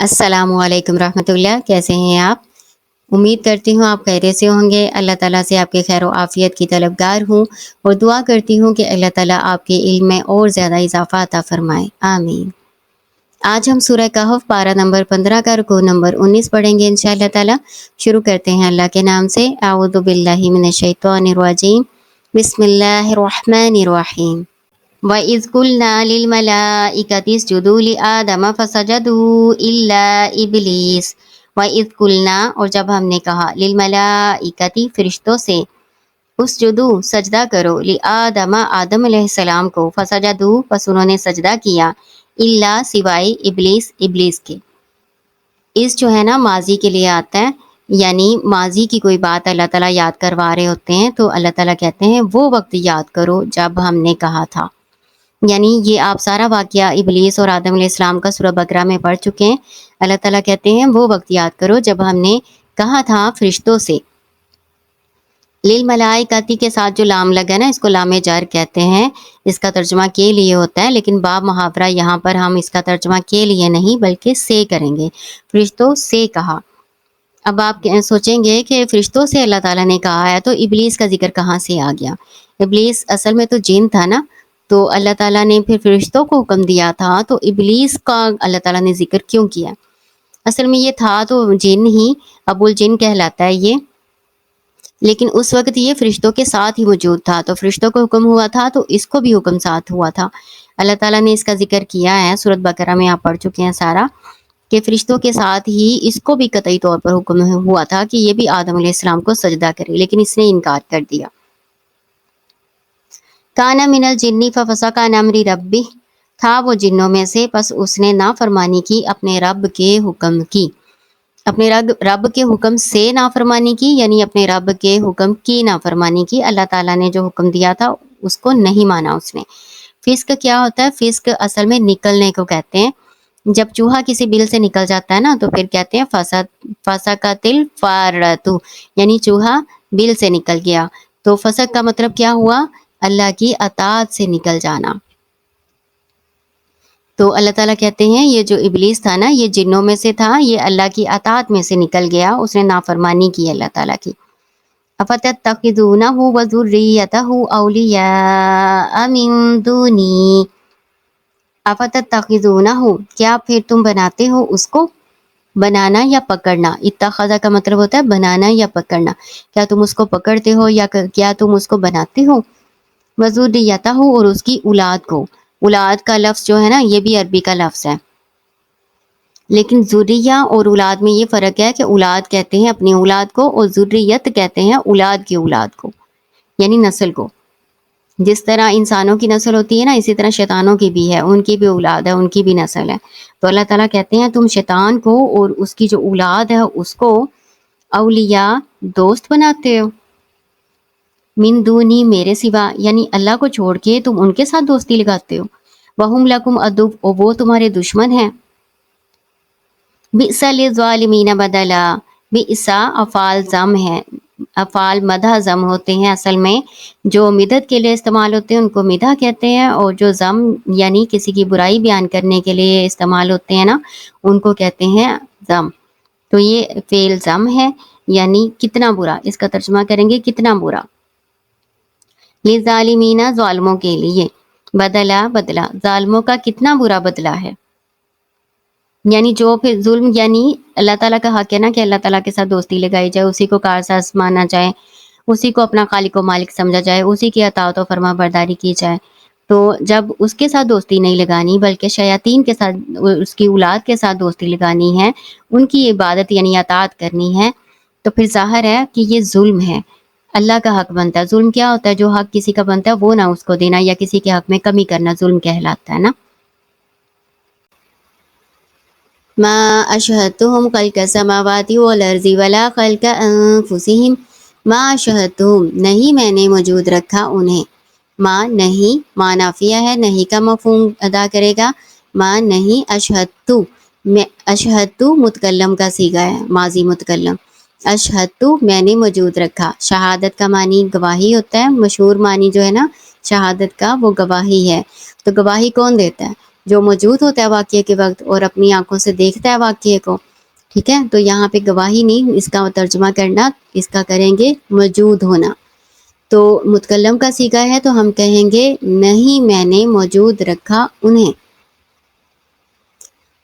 अस्सलाम वालेकुम रहमतुल्लाह। कैसे हैं आप? उम्मीद करती हूँ आप खैरियत से होंगे। अल्लाह ताला से आपके खैर व आफ़ियत की तलबगार हूँ और दुआ करती हूँ कि अल्लाह ताला आपके इल्म में और ज़्यादा इज़ाफ़ा अता फ़रमाए, आमीन। आज हम सूरह कहफ़ पारा नंबर 15 का रुकू नंबर 19 पढ़ेंगे इंशाअल्लाह ताला। शुरू करते हैं अल्लाह के नाम से। अऊज़ु बिल्लाहि मिनश शैतानिर रजीम। बिस्मिल्लाहिर रहमानिर रहीम। वइज़ कुल्ना लिल मलाइकति इसजुदू लिआदम फसजदू इल्ला इब्लीस। वइज़ कुल्ना और जब हमने कहा लिल मलाइकति फरिश्तों से उसजुदू सजदा करो लिआदम आदम अलैहिस्सलाम को फसजदू बस उन्होंने सजदा किया इल्ला सिवाय इब्लीस इब्लीस के। इस जो है ना माजी के लिए आता है, यानी माजी की कोई बात अल्लाह ताला याद करवा रहे होते हैं तो अल्लाह ताला कहते हैं वो वक्त याद करो जब हमने कहा था। यानी ये आप सारा वाक़या इब्लीस और आदम अलैहिस्सलाम का सूरह बकरा में पढ़ चुके हैं। अल्लाह ताला कहते हैं वो वक्त याद करो जब हमने कहा था फरिश्तों से। लिल मलाइकाती के साथ जो लाम लगा ना इसको लामे जर कहते हैं। इसका तर्जुमा के लिए होता है, लेकिन बाब मुहावरा यहाँ पर हम इसका तर्जुमा के लिए नहीं बल्कि से करेंगे। फरिश्तों से कहा। अब आप सोचेंगे कि फरिश्तों से अल्लाह ताला ने कहा है तो इब्लीस का जिक्र कहाँ से आ गया? इब्लीस असल में तो जिन था ना, तो अल्लाह ताला ने फिर फरिश्तों को हुक्म दिया था तो इब्लीस का अल्लाह ताला ने जिक्र क्यों किया? असल में ये था तो जिन ही, अबुल जिन कहलाता है ये, लेकिन उस वक्त ये फरिश्तों के साथ ही मौजूद था। तो फरिश्तों को हुक्म हुआ था तो इसको भी हुक्म साथ हुआ था। अल्लाह ताला ने इसका जिक्र किया है, सूरत बकरा में आप पढ़ चुके हैं सारा, कि फरिश्तों के साथ ही इसको भी कतई तौर पर हुक्म हुआ था कि ये भी आदम अलैहिस्सलाम को सजदा करे, लेकिन इसने इनकार कर दिया। काना मिनल जिन्नी फफसका अन अम्रि रब्बी, था वो जिन्नों में से बस उसने नाफरमानी की अपने रब के हुक्म की। अपने रब के हुक्म से नाफरमानी की, यानी अपने रब के हुक्म की नाफरमानी की। अल्लाह ताला ने जो हुक्म दिया था उसको नहीं माना उसने। फिस्क क्या होता है? फिस्क असल में निकलने को कहते हैं। जब चूहा किसी बिल से निकल जाता है ना तो फिर कहते हैं फसकतिल फारतु, यानी चूहा बिल से निकल गया। तो फसक का मतलब क्या हुआ? अल्लाह की अताअत से निकल जाना। तो अल्लाह ताला कहते हैं ये जो इब्लीस था ना, ये जिन्नों में से था, ये अल्लाह की अताअत में से निकल गया, उसने नाफरमानी की अल्लाह ताला की। अफतत्तखिज़ूनहु व ज़ुर्रियतहु औलिया मिन दूनी। अफतत्तखिज़ूनहु, क्या फिर तुम बनाते हो उसको? बनाना या पकड़ना। इत्तखज़ा का मतलब होता है बनाना या पकड़ना। क्या तुम उसको पकड़ते हो या क्या तुम उसको बनाते हो? व ज़ुर्रियतहु, और उसकी औलाद को। औलाद का लफ्ज़ जो है ना ये भी अरबी का लफ्ज़ है, लेकिन ज़ुर्रिया और औलाद में ये फ़र्क है कि औलाद कहते हैं अपनी औलाद को और ज़ुर्रियत कहते हैं औलाद की औलाद को, यानी नस्ल को। जिस तरह इंसानों की नस्ल होती है ना, इसी तरह शैतानों की भी है, उनकी भी औलाद है, उनकी भी नस्ल है। तो अल्लाह ताला कहते हैं तुम शैतान को और उसकी जो औलाद है उसको औलिया, दोस्त बनाते हो, मिन दूनी, मेरे सिवा, यानी अल्लाह को छोड़ के तुम उनके साथ दोस्ती लगाते हो। वहुम लकुम अदुव, और वो तुम्हारे दुश्मन हैं। बिसा लिज़ालिमीना बदला, बिसा अफ़ाल ज़म है, अफ़ाल मदह ज़म होते हैं असल में, जो मिदद के लिए इस्तेमाल होते हैं उनको मिदह कहते हैं, और जो ज़म यानी किसी की बुराई बयान करने के लिए इस्तेमाल होते हैं ना उनको कहते हैं ज़म। तो ये फ़ेल ज़म है, यानी कितना बुरा, इसका तर्जुमा करेंगे कितना बुरा। लिज़ालिमीना, ज़ालिमों के लिए, बदला बदला, ज़ालिमों का कितना बुरा बदला है। यानी जो फिर जुल्म, यानी अल्लाह ताला का हक है ना कि अल्लाह ताला के साथ दोस्ती लगाई जाए, उसी को कारसाज माना जाए, उसी को अपना खालिक व मालिक समझा जाए, उसी की अताअत व फरमा बरदारी की जाए। तो जब उसके साथ दोस्ती नहीं लगानी बल्कि शयातीन के साथ, उसकी औलाद के साथ दोस्ती लगानी है, उनकी इबादत यानी अताअत करनी है, तो फिर ज़ाहिर है कि ये जुल्म है। अल्लाह का हक बनता है। जुल्म क्या होता है? जो हक किसी का बनता है वो ना उसको देना या किसी के हक में कमी करना जुल्म कहलाता है ना। मा अशहदतुहुम खल्क़ समावाति वल अर्ज़ि वला खल्क़ अनफुसिहिम। मा अशहदतुहुम, नहीं मैंने मौजूद रखा उन्हें। माँ नहीं, माँ नाफिया है, नहीं का मफहूम अदा करेगा। माँ नहीं, अशहदतु, मैं अशहदतु मुतकल्लम का सीगा है, माजी मुतकल्लम। अशहदतु, मैंने मौजूद रखा। शहादत का मानी गवाही होता है, मशहूर मानी जो है ना शहादत का वो गवाही है। तो गवाही कौन देता है? جو موجود ہوتا ہے واقعے کے وقت اور اپنی آنکھوں سے دیکھتا ہے واقعے کو، ٹھیک ہے، تو یہاں پہ گواہی نہیں، اس کا ترجمہ کرنا، اس کا کریں گے موجود ہونا۔ تو متکلم کا صیغہ ہے تو ہم کہیں گے نہیں میں نے موجود رکھا انہیں۔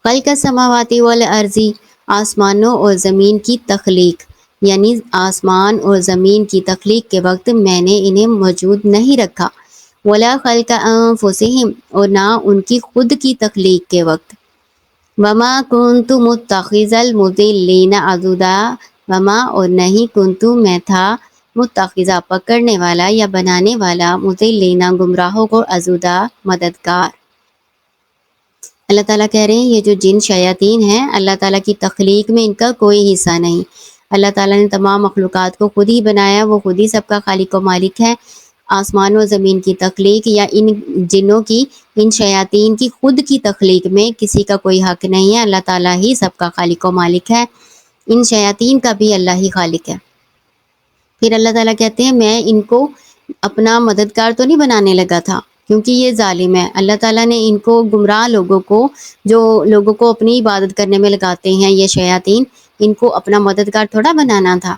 خلق السماواتی والارضی، آسمانوں اور زمین کی تخلیق، یعنی آسمان اور زمین کی تخلیق کے وقت میں نے انہیں موجود نہیں رکھا۔ ولا خلق انفسہم، اور نہ ان کی خود کی تخلیق کے وقت۔ وما کنت متخذ المضلین عضدا، وما اور نہیں کنت میں تھا متخذہ پکڑنے والا یا بنانے والا، مضلین گمراہوں کو، عضدا مددگار۔ اللہ تعالیٰ کہہ رہے ہیں یہ جو جن شیاطین ہیں اللہ تعالیٰ کی تخلیق میں ان کا کوئی حصہ نہیں۔ اللہ تعالیٰ نے تمام مخلوقات کو خود ہی بنایا، وہ خود ہی سب کا خالق و مالک ہے۔ آسمان و زمین کی تخلیق یا ان جنوں کی، ان شیاطین کی خود کی تخلیق میں کسی کا کوئی حق نہیں ہے، اللہ تعالیٰ ہی سب کا خالق و مالک ہے، ان شیاطین کا بھی اللہ ہی خالق ہے۔ پھر اللہ تعالیٰ کہتے ہیں میں ان کو اپنا مددگار تو نہیں بنانے لگا تھا، کیونکہ یہ ظالم ہے۔ اللہ تعالیٰ نے ان کو گمراہ لوگوں کو، جو لوگوں کو اپنی عبادت کرنے میں لگاتے ہیں یہ شیاطین، ان کو اپنا مددگار تھوڑا بنانا تھا۔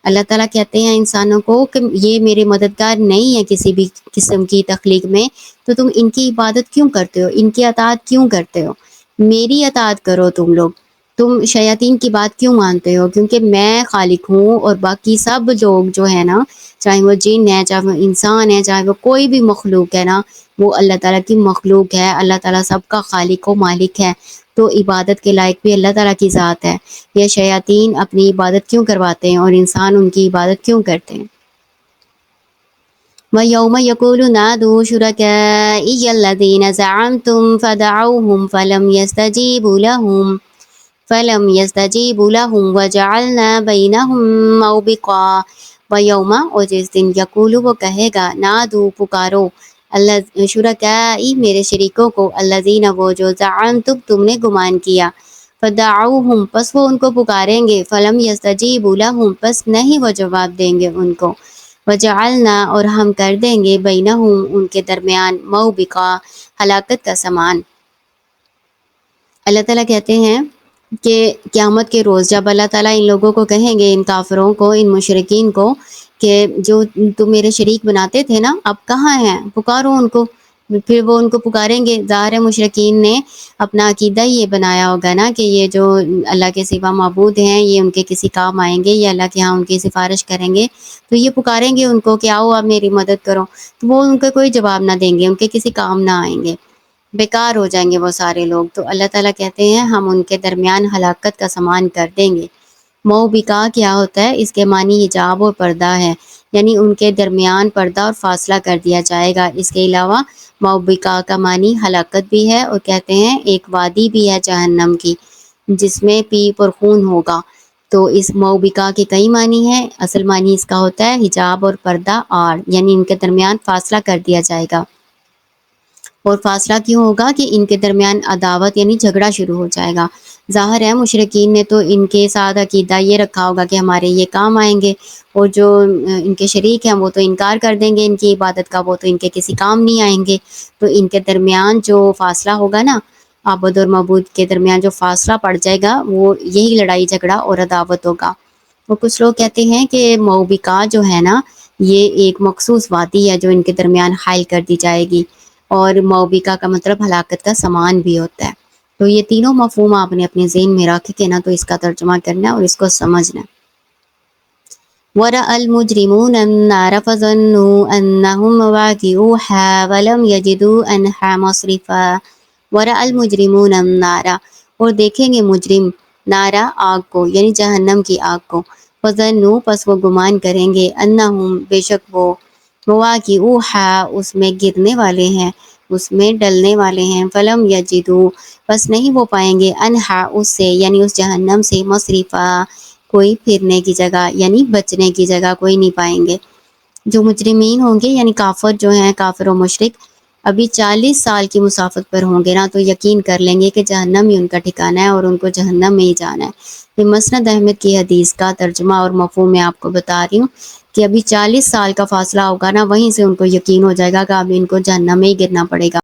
اللہ تعالیٰ کہتے ہیں انسانوں کو کہ یہ میرے مددگار نہیں ہے کسی بھی قسم کی تخلیق میں، تو تم ان کی عبادت کیوں کرتے ہو، ان کی اطاعت کیوں کرتے ہو، میری اطاعت کرو تم لوگ، تم شیاطین کی بات کیوں مانتے ہو، کیونکہ میں خالق ہوں اور باقی سب لوگ جو ہے نا، چاہے وہ جن ہے، چاہے وہ انسان ہے، چاہے وہ کوئی بھی مخلوق ہے نا، وہ اللہ تعالیٰ کی مخلوق ہے، اللہ تعالیٰ سب کا خالق و مالک ہے، تو عبادت کے لائق بھی اللہ تعالیٰ کی ذات ہے۔ یہ شیاطین اپنی عبادت کیوں کرواتے ہیں اور انسان ان کی عبادت کیوں کرتے ہیں؟ وَيَوْمَ يَقُولُ نَادُوا شُرَكَائِيَ الَّذِينَ زَعَمْتُمْ فَدَعَوْهُمْ فَلَمْ يَسْتَجِيبُوا لَهُمْ وَجَعَلْنَا بَيْنَهُمْ مَوْبِقًا۔ وَيَوْمَ، اور جس دن، یقول وہ کہے گا، نادو پکارو، شرکائی میرے شریکوں کو، الذین وہ جو، زعمتم تم نے گمان کیا، فدعوہم پس وہ ان کو پکاریں گے، فلم یستجیبوا لہم پس نہیں وہ جواب دیں گے ان کو، وجعلنا اور ہم کر دیں گے، بینہم ان کے درمیان، موبقا ہلاکت کا سامان۔ اللہ تعالیٰ کہتے ہیں کہ قیامت کے روز جب اللہ تعالیٰ ان لوگوں کو کہیں گے، ان کافروں کو، ان مشرکین کو، کہ جو تم میرے شریک بناتے تھے نا اب کہاں ہیں، پکارو ان کو۔ پھر وہ ان کو پکاریں گے۔ ظاہر ہے مشرکین نے اپنا عقیدہ یہ بنایا ہوگا نا کہ یہ جو اللہ کے سوا معبود ہیں یہ ان کے کسی کام آئیں گے، یہ اللہ کے ہاں ان کی سفارش کریں گے، تو یہ پکاریں گے ان کو کہ آؤ آپ میری مدد کرو، تو وہ ان کا کوئی جواب نہ دیں گے، ان کے کسی کام نہ آئیں گے، بیکار ہو جائیں گے وہ سارے لوگ۔ تو اللہ تعالیٰ کہتے ہیں ہم ان کے درمیان ہلاکت کا سامان کر دیں گے۔ موبقا کیا ہوتا ہے؟ اس کے معنی حجاب اور پردہ ہے، یعنی ان کے درمیان پردہ اور فاصلہ کر دیا جائے گا۔ اس کے علاوہ موبقا کا معنی ہلاکت بھی ہے، اور کہتے ہیں ایک وادی بھی ہے جہنم کی جس میں پیپ اور خون ہوگا۔ تو اس موبقا کے کئی معنی ہیں، اصل معنی اس کا ہوتا ہے حجاب اور پردہ آڑ، یعنی ان کے درمیان فاصلہ کر دیا جائے گا۔ اور فاصلہ کیوں ہوگا؟ کہ ان کے درمیان عداوت یعنی جھگڑا شروع ہو جائے گا۔ ظاہر ہے مشرکین نے تو ان کے ساتھ عقیدہ یہ رکھا ہوگا کہ ہمارے یہ کام آئیں گے، اور جو ان کے شریک ہیں وہ تو انکار کر دیں گے ان کی عبادت کا، وہ تو ان کے کسی کام نہیں آئیں گے۔ تو ان کے درمیان جو فاصلہ ہوگا نا، عابد اور معبود کے درمیان جو فاصلہ پڑ جائے گا، وہ یہی لڑائی جھگڑا اور عداوت ہوگا۔ اور کچھ لوگ کہتے ہیں کہ موبقا جو ہے نا یہ ایک مخصوص وادی ہے جو ان کے درمیان حائل کر دی جائے گی، اور موبقا کا مطلب ہلاکت کا سامان بھی ہوتا ہے۔ تو یہ تینوں مفہوم آپ نے اپنے ذہن میں رکھ کے نا تو اس کا ترجمہ کرنا اور اس کو سمجھنا۔ وَرَأَى الْمُجْرِمُونَ النَّارَ فَظَنُّوا أَنَّهُمْ مُوَاقِعُوهَا وَلَمْ يَجِدُوا عَنْهَا مَصْرِفًا۔ وَرَأَى الْمُجْرِمُونَ النَّارَ، اور دیکھیں گے مجرم نارا آگ کو، یعنی جہنم کی آگ کو، فَظَنُّوا پس وہ گمان کریں گے، أَنَّهُمْ بے شک وہ، مُوَاقِعُوهَا اس میں گرنے والے ہیں، اس میں ڈلنے والے ہیں، فَلَمْ يَجِدُوا بس نہیں وہ پائیں گے، انہا اس سے یعنی اس جہنم سے، مصرفا کوئی پھرنے کی جگہ یعنی بچنے کی جگہ کوئی نہیں پائیں گے۔ جو مجرمین ہوں گے یعنی کافر جو ہیں، کافر و مشرک، ابھی 40 سال کی مسافت پر ہوں گے نا تو یقین کر لیں گے کہ جہنم ہی ان کا ٹھکانہ ہے اور ان کو جہنم میں ہی جانا ہے۔ یہ مسند احمد کی حدیث کا ترجمہ اور مفہوم میں آپ کو بتا رہی ہوں کہ ابھی 40 سال کا فاصلہ ہوگا نا، وہیں سے ان کو یقین ہو جائے گا کہ اب ان کو جہنم میں ہی گرنا پڑے گا۔